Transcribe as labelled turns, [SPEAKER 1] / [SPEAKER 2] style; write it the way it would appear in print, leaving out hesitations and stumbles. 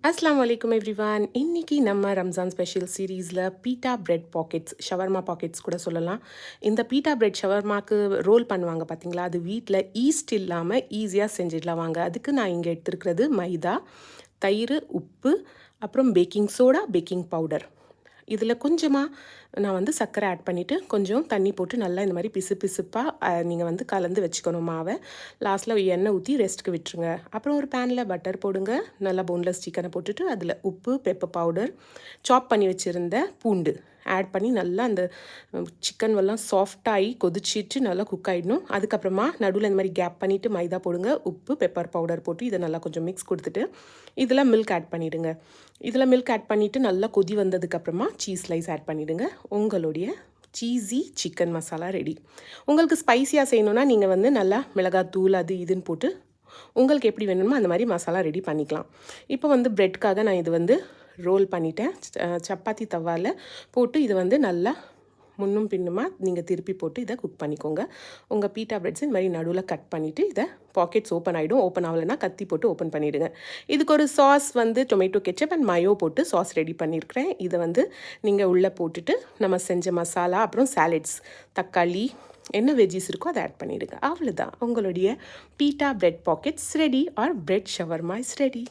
[SPEAKER 1] அஸ்ஸலாமு அலைக்கும் எவ்ரிவான். இன்னைக்கு நம்ம ரம்ஜான் ஸ்பெஷல் சீரீஸில் beta bread pockets, shawarma pockets கூட சொல்லலாம். இந்த பீட்டா பிரெட் ஷவர்மாக்கு ரோல் பண்ணுவாங்க பார்த்தீங்களா, அது வீட்டில் ஈஸ்ட் இல்லாமல் ஈஸியாக செஞ்சிடலாம் வாங்க. அதுக்கு நான் இங்கே எடுத்துருக்கிறது மைதா, தயிர், உப்பு, அப்புறம் பேக்கிங் சோடா, பேக்கிங் பவுடர். இதில் கொஞ்சமாக நான் வந்து சர்க்கரை ஆட் பண்ணிவிட்டு கொஞ்சம் தண்ணி போட்டு நல்லா இந்த மாதிரி பிசு பிசுப்பாக நீங்கள் வந்து கலந்து வச்சுக்கணும் மாவை. லாஸ்ட்டில் எண்ணெய் ஊற்றி ரெஸ்ட்டுக்கு விட்டுருங்க. அப்புறம் ஒரு பேனில் பட்டர் போடுங்க. நல்லா போன்லெஸ் சிக்கனை போட்டுட்டு அதில் உப்பு, பெப்பர் பவுடர், சாப் பண்ணி வச்சுருந்த பூண்டு ஆட் பண்ணி நல்லா அந்த சிக்கன் எல்லாம் சாஃப்டாகி கொதிச்சிட்டு நல்லா குக் ஆகிடணும். அதுக்கப்புறமா நடுவில் இந்த மாதிரி கேப் பண்ணிவிட்டு மைதா போடுங்க, உப்பு, பெப்பர் பவுடர் போட்டு இதை நல்லா கொஞ்சம் மிக்ஸ் கொடுத்துட்டு இதில் மில்க் ஆட் பண்ணிவிடுங்க. இதில் மில்க் ஆட் பண்ணிவிட்டு நல்லா கொதி வந்ததுக்கப்புறமா சீஸ் ஸ்லைஸ் ஆட் பண்ணிவிடுங்க. உங்களுடைய சீஸி சிக்கன் மசாலா ரெடி. உங்களுக்கு ஸ்பைஸியாக செய்யணுன்னா நீங்கள் வந்து நல்லா மிளகாத்தூள் அது இதுன்னு போட்டு உங்களுக்கு எப்படி வேணுமோ அந்த மாதிரி மசாலா ரெடி பண்ணிக்கலாம். இப்போ வந்து ப்ரெட்காக நான் இது வந்து ரோல் பண்ணிட்டேன். சப்பாத்தி தவாவில் போட்டு இதை வந்து நல்லா முன்னும் பின்னுமா நீங்கள் திருப்பி போட்டு இதை குக் பண்ணிக்கோங்க. உங்கள் பீட்டா பிரெட்ஸ் இந்த மாதிரி நடுவில் கட் பண்ணிவிட்டு இதை பாக்கெட்ஸ் ஓப்பன் ஆகிடும். ஓப்பன் ஆகலைன்னா கத்தி போட்டு ஓப்பன் பண்ணிவிடுங்க. இதுக்கு ஒரு சாஸ் வந்து டொமேட்டோ கெச்சப் அண்ட் மயோ போட்டு சாஸ் ரெடி பண்ணியிருக்கிறேன். இதை வந்து நீங்கள் உள்ளே போட்டுட்டு நம்ம செஞ்ச மசாலா, அப்புறம் சாலட்ஸ், தக்காளி, என்ன வெஜ்ஜிஸ் இருக்கோ அதை ஆட் பண்ணிவிடுங்க. அவ்வளோதான், உங்களுடைய pita bread pockets ready or bread shawarma is ready.